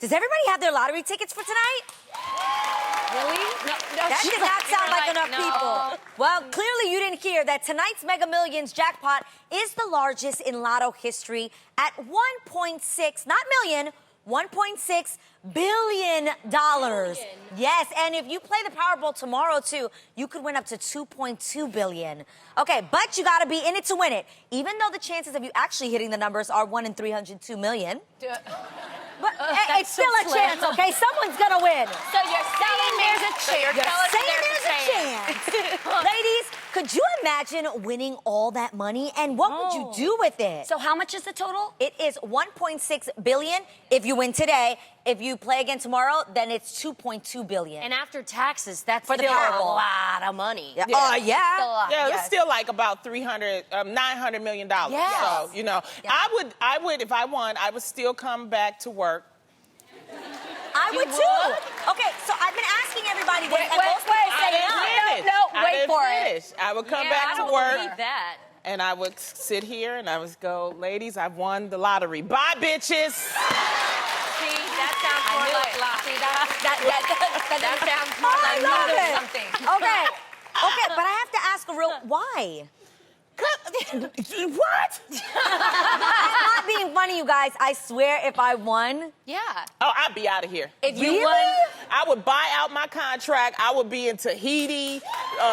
Does everybody have their lottery tickets for tonight? Really? No, That did not sound like enough people. Well, clearly you didn't hear that tonight's Mega Millions jackpot is the largest in lotto history at 1.6, not million, $1.6 billion. Yes, and if you play the Powerball tomorrow, too, you could win up to $2.2 billion. Okay, but you gotta be in it to win it. Even though the chances of you actually hitting the numbers are 1 in 302 million. But it's still a chance, okay? Someone's gonna win. So you're saying there's a chance. You're saying there's a chance. Ladies, could you imagine winning all that money? And what would you do with it? So how much is the total? It is 1.6 billion if you win today. If you play again tomorrow, then it's 2.2 billion. And after taxes, that's For the still a Powerball. lot of money. Yeah. Still a Yeah, lot. it's still like about $900 million. Yes. So, you know, I would, if I won, I would still come back to work. I would too. Okay, so I've been asking everybody this, and most people I say didn't no. finish. No, I wait didn't for it. finish. I would come Yeah, back I to don't work. believe that. And I would sit here and I would go, ladies, I've won the lottery. Bye, bitches. See, that sounds more like See, that sounds more I like love it. something. Okay, but I have to ask a real why. What? I'm not being funny, you guys. I swear, if I won, Yeah. Oh, I'd be out of here. If you Really? won, I would buy out my contract. I would be in Tahiti, Fiji. not me.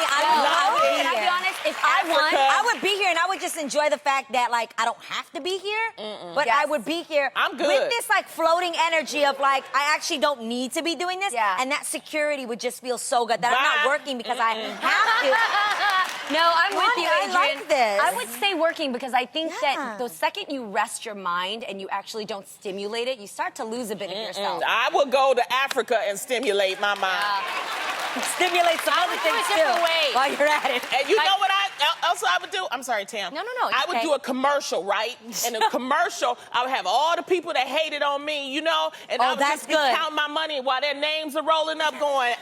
I not would not me. be Can I be here. honest? If I won, Africa. I would be here and I would just enjoy the fact that, like, I don't have to be here, but Yes. I would be here I'm good. with this, like, floating energy of, like, I actually don't need to be doing this. Yeah. And that security would just feel so good that I'm Bye. not working because I have No, I'm with you, I Adrian. like this. I would stay working because I think Yeah. that the second you rest your mind and you actually don't stimulate it, you start to lose a bit of yourself. I would go to Africa and stimulate my mind. to stimulate some other would do things, it different too, ways. while you're at it. And you know what I would do? I'm sorry, Tam. No, it's I would okay. do a commercial, right? And the commercial, I would have all the people that hated on me, you know, and I would that's just be good. counting my money while their names are rolling up going,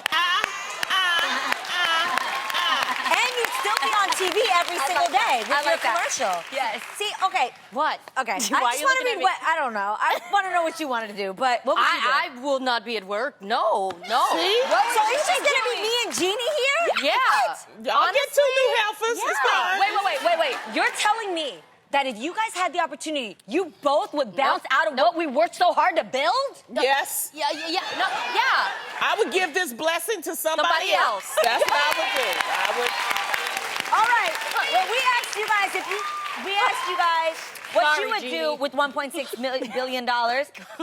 And you'd still be on TV every single like that. day with I your like that. commercial. Yes. See, okay. What? Okay. I Why just are you want to looking read at me? what, I don't know. I want to know what you wanted to do, but what would you do? I will not be at work. No. See? So it's just going to be me and Jeannie here? Yeah. Y'all get two new heifers. It's fine. Wait. You're telling me that if you guys had the opportunity, you both would bounce out of what we worked so hard to build? Yes. Yeah. I would give this blessing to somebody Somebody else. That's what I would do. I would. All right. Well, we asked you guys what Sorry, you would Jeannie. do with $1.6 billion. And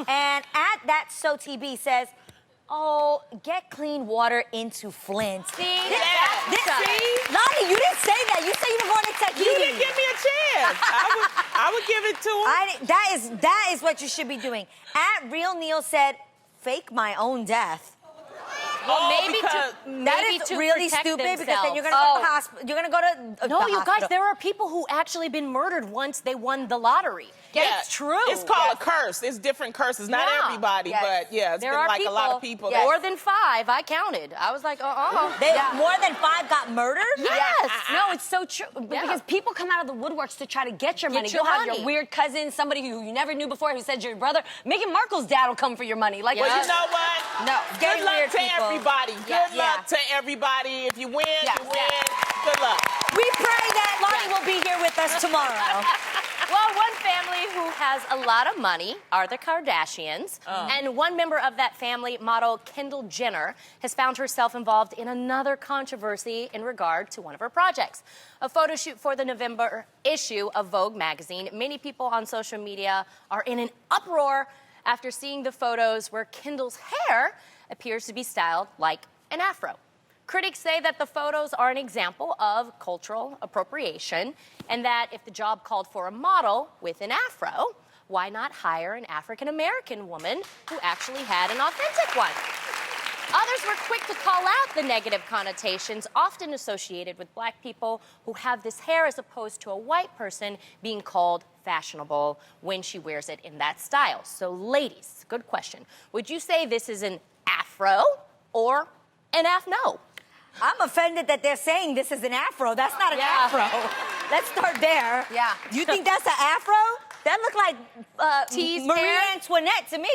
at that So TB says, oh, get clean water into Flint. See? Lonnie, you didn't say that. You said you were going to Tahiti. You didn't give me a chance. I would give it to him. That is what you should be doing. At Real Neil said, fake my own death. That is to really protect stupid because then themselves. you're going to go to the hospital. You're going to go to No, the you hospital. guys, there are people who actually been murdered once they won the lottery. Yeah, It's true. It's called a curse. It's different curses. Not Yeah. everybody, Yes. but yeah, it's There been are like a lot of people. More than 5, I counted. I was like, More than 5 got murdered? Yes. No, it's so true. Because people come out of the woodworks to try to get your money. your You'll have money. your weird cousin, somebody who you never knew before who said your brother. Meghan Markle's dad will come for your money. Like, Well, you know what? No, Good getting luck weird to people. everybody. Good luck to everybody. If you win, you win. Good luck. We pray that Lonnie will be here with us tomorrow. Well, one family who has a lot of money are the Kardashians. And one member of that family, model Kendall Jenner, has found herself involved in another controversy in regard to one of her projects. A photo shoot for the November issue of Vogue magazine. Many people on social media are in an uproar after seeing the photos where Kendall's hair appears to be styled like an afro. Critics say that the photos are an example of cultural appropriation and that if the job called for a model with an afro, why not hire an African-American woman who actually had an authentic one? Others were quick to call out the negative connotations often associated with black people who have this hair as opposed to a white person being called fashionable when she wears it in that style. So ladies, good question. Would you say this is an afro or an afno? I'm offended that they're saying this is an afro. That's not an afro. Let's start there. Yeah. You think that's an afro? That looked like Teased Marie hair? Antoinette to me.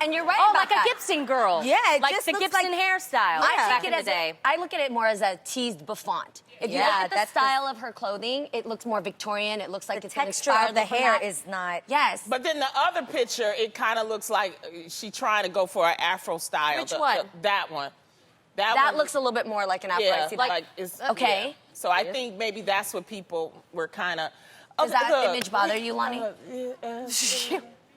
And you're right Oh, about like that. a Gibson girl. Yeah, it like just the looks Gibson like- hairstyle Yeah. back in the day. I look at it more as a teased bouffant. If you Yeah, look at the that's the- style of her clothing, it looks more Victorian. It looks like The it's gonna texture inspire of the from hair that. is not. Yes. But then the other picture, it kind of looks like she trying to go for an Afro style. Which one? That one. that one, looks a little bit more like an Afro. yeah, I see that. like it's Okay. yeah. So I think maybe that's what people were kind of. Does that image bother you, Lonnie?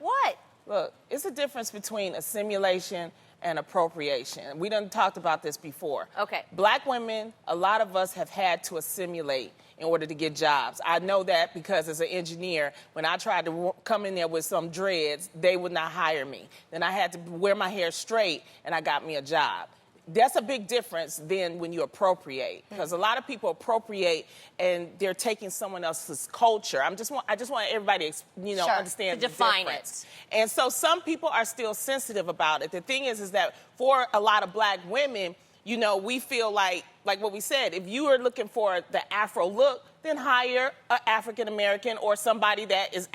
What? Look, it's a difference between assimilation and appropriation. We done talked about this before. Okay. Black women, a lot of us have had to assimilate in order to get jobs. I know that because as an engineer, when I tried to come in there with some dreads, they would not hire me. Then I had to wear my hair straight and I got me a job. That's a big difference than when you appropriate, because a lot of people appropriate and they're taking someone else's culture. I just want everybody to, Sure. understand To the define difference. And so some people are still sensitive about it. The thing is that for a lot of black women, we feel like what we said, if you are looking for the Afro look, then hire an African American or somebody that has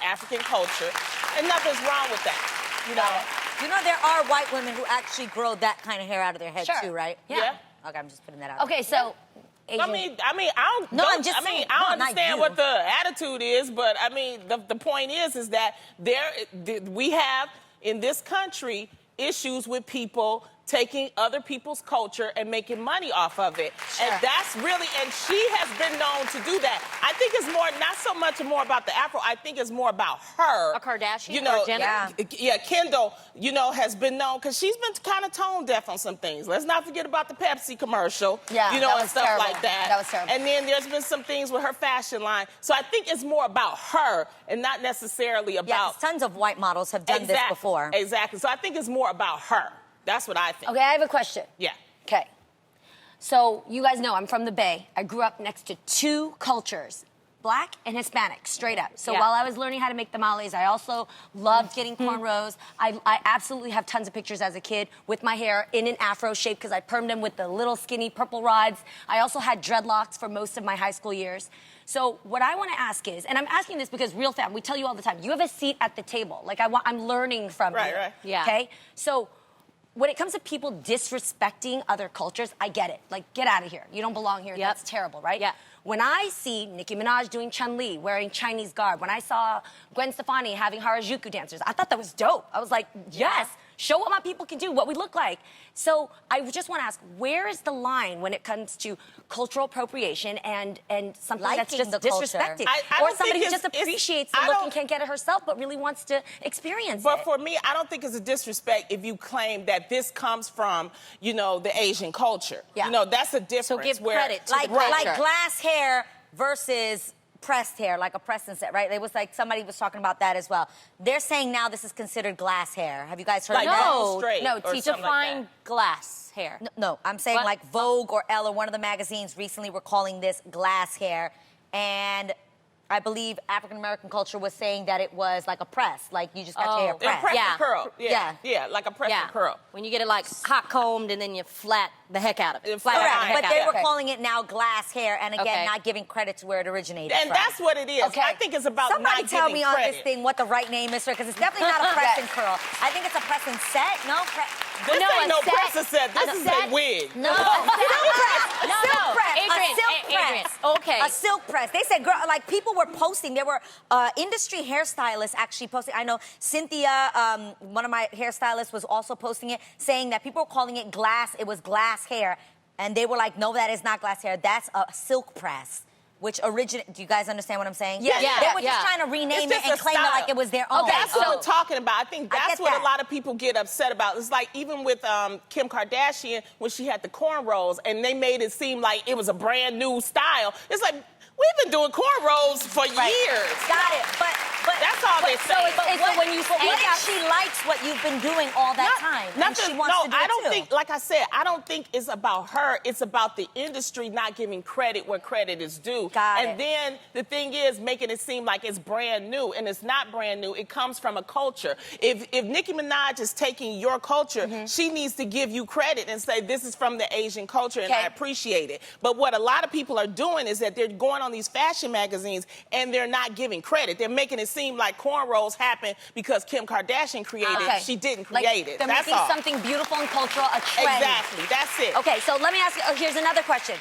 African culture, and nothing's wrong with that. You know, there are white women who actually grow that kind of hair out of their head Sure. too, right? Yeah. Okay, I'm just putting that out. Okay, so. Asian, No, I'm just saying. I No, don't not understand you. what the attitude is, but I mean, the point is that we have in this country issues with people taking other people's culture and making money off of it. Sure. And that's really, and she has been known to do that. I think it's not so much more about the Afro, I think it's more about her. A Kardashian or Jenner? Yeah, Kendall, has been known, because she's been kind of tone deaf on some things. Let's not forget about the Pepsi commercial, Yeah, that and was stuff terrible. like that. That was terrible. And then there's been some things with her fashion line. So I think it's more about her and not necessarily Yeah, about... 'cause tons of white models have done this before. Exactly. So I think it's more about her. That's what I think. Okay, I have a question. Yeah. Okay. So you guys know I'm from the Bay. I grew up next to two cultures, Black and Hispanic, straight up. So Yeah. while I was learning how to make tamales, I also loved getting cornrows. I absolutely have tons of pictures as a kid with my hair in an afro shape because I permed them with the little skinny purple rods. I also had dreadlocks for most of my high school years. So what I want to ask is, and I'm asking this because Real Fam, we tell you all the time, you have a seat at the table. Like I'm learning from you. Right. Yeah. Okay? So when it comes to people disrespecting other cultures, I get it. Like, get out of here. You don't belong here. Yep. That's terrible, right? Yeah. When I see Nicki Minaj doing Chun-Li, wearing Chinese garb, when I saw Gwen Stefani having Harajuku dancers, I thought that was dope. I was like, yes, show what my people can do, what we look like. So I just want to ask, where is the line when it comes to cultural appropriation and something that's Liking just the culture. disrespected? I Or don't somebody think who just it's- appreciates the I look don't- and can't get it herself, but really wants to experience But it. for me, I don't think it's a disrespect if you claim that this comes from, the Asian culture. Yeah. That's a difference. So give where- credit to like the culture. like glass hair versus pressed hair, like a press and set, right? It was like somebody was talking about that as well. They're saying now this is considered glass hair. Have you guys heard Like of that? bone straight no, or teach something like define that. glass hair. No, I'm saying What? like Vogue or Elle or one of the magazines recently were calling this glass hair, and I believe African American culture was saying that it was like a press, like you just got your hair Oh. pressed. Press Yeah. and curl. Yeah. Yeah, like a press and curl. When you get it like hot combed and then you flat the heck out of it. Flat Correct, iron the but heck they out were of it. calling it now glass hair, and again, Okay. not giving credit to where it originated And from. that's what it is. Okay. I think it's about Somebody not tell giving me on credit. this thing what the right name is for it, because it's definitely not a press and curl. I think it's a press and set. No, This No, ain't a no set- press and set. This a is set- a wig. no, silk press. No, silk no. press. Adrian, a silk Adrian, press. okay. A silk press. They said, girl, like people were posting. There were industry hairstylists actually posting. I know Cynthia, one of my hairstylists, was also posting it, saying that people were calling it glass. It was glass hair, and they were like, no, that is not glass hair. That's a silk press. Which originated, do you guys understand what I'm saying? Yeah, yeah, They were yeah. just trying to rename It's it just and a claim it style. like it was their own. That's what I'm talking about. I think I that's get what that. a lot of people get upset about. It's like even with Kim Kardashian when she had the cornrows and they made it seem like it was a brand new style. It's like, we've been doing cornrows for years. Got it. But That's all they're saying. But when you what if she likes what you've been doing all that time, and she wants to do I it don't too? think, like I said, I don't think it's about her. It's about the industry not giving credit where credit is due. you. Got and it. then the thing is making it seem like it's brand new, and it's not brand new. It comes from a culture. If Nicki Minaj is taking your culture, she needs to give you credit and say, this is from the Asian culture, and I appreciate it. But what a lot of people are doing is that they're going on these fashion magazines, and they're not giving credit. They're making it seem like cornrows happened because Kim Kardashian created it. She didn't create it. They're That's making all. something beautiful and cultural a trend. Exactly. That's it. Okay, so let me ask you, here's another question.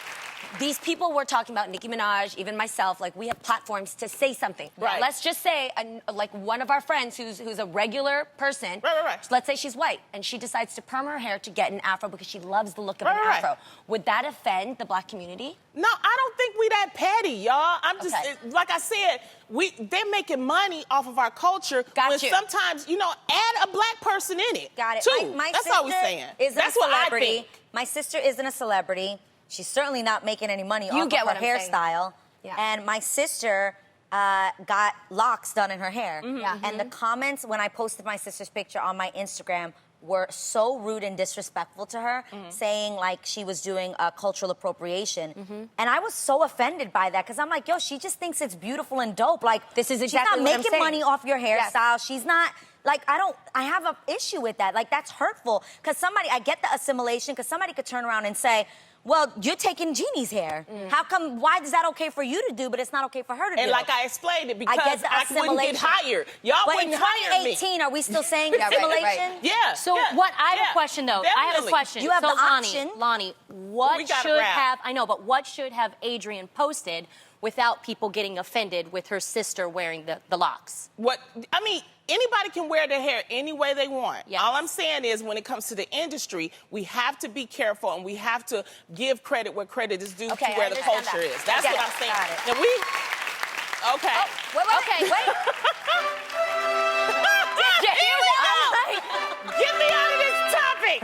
These people we're talking about, Nicki Minaj, even myself, like we have platforms to say something. Right. Let's just say, like one of our friends who's a regular person, Right. let's say she's white, and she decides to perm her hair to get an afro because she loves the look of an afro. Would that offend the black community? No, I don't think we that petty, y'all. I'm just, Okay. like I said, they're making money off of our culture. Got when you. sometimes, add a black person in it. Got it. Too. My That's all we're saying. Isn't That's a what I celebrity. think. My sister isn't a celebrity. She's certainly not making any money off get of what her I'm saying. hairstyle. Yeah. And my sister got locks done in her hair. Yeah. And the comments when I posted my sister's picture on my Instagram were so rude and disrespectful to her, saying like she was doing cultural appropriation. And I was so offended by that because I'm like, yo, she just thinks it's beautiful and dope. Like, This is exactly she's not what I'm making saying. money off your Yes. hairstyle. She's not. Like, I have an issue with that. Like, that's hurtful. Because I get the assimilation, because somebody could turn around and say, well, you're taking Jeannie's hair. Why is that okay for you to do, but it's not okay for her to do? And like I explained it, because I get the I wouldn't get assimilation. hired. Y'all But wouldn't in hire me. 2018, are we still saying Yeah, right, assimilation? right. Yeah. So yeah, what? I have yeah, a question though. I have a definitely. question. You have so the option. Lonnie, what We gotta should wrap. have? I know, but what should have Adrienne posted without people getting offended with her sister wearing the locks? Anybody can wear their hair any way they want. Yes. All I'm saying is when it comes to the industry, we have to be careful and we have to give credit where credit is due Okay, to where I the understand culture that. is. That's Got what it. I'm saying. Got it. And okay. Wait. Here we go. Get me out of this topic.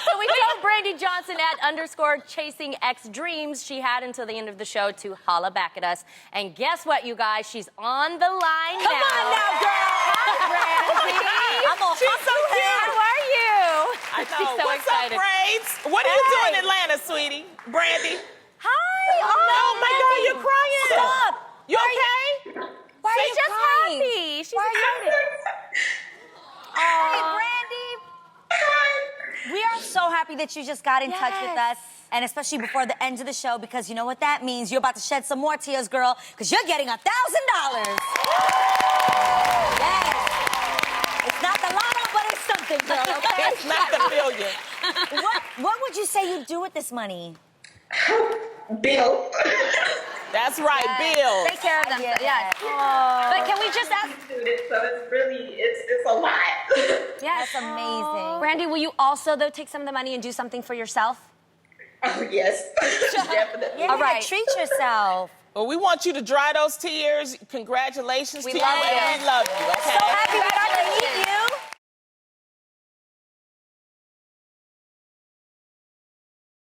So we told Brandy Johnson at _ChasingXDreams she had until the end of the show to holla back at us. And guess what, you guys? She's on the line Come now. on now, girl. Hi, Brandy. I'm gonna She's so hustle cute. her. How are you? I know. She's so What's excited. up, Braids? What are you doing in Atlanta, sweetie? Brandy? Hi. Oh, my God, you're crying. Stop. You okay? Why are She's you just crying? happy. She's excited. Hey, Brandy. We are so happy that you just got in touch with us. And especially before the end of the show, because you know what that means. You're about to shed some more tears, girl, because you're getting $1,000. Yes. It's not the lotto, but it's something, girl, okay? It's not the million. What would you say you'd do with this money? Bill. That's right, Bill. Take care of them. get Yes. that. But can we just ask, Student, so it's a lot. That's amazing. Brandy, will you also, though, take some of the money and do something for yourself? Oh, yes. Definitely. Yeah, All right. treat yourself. Well, we want you to dry those tears. Congratulations We to love you. you. And we love you, okay? So happy we got to meet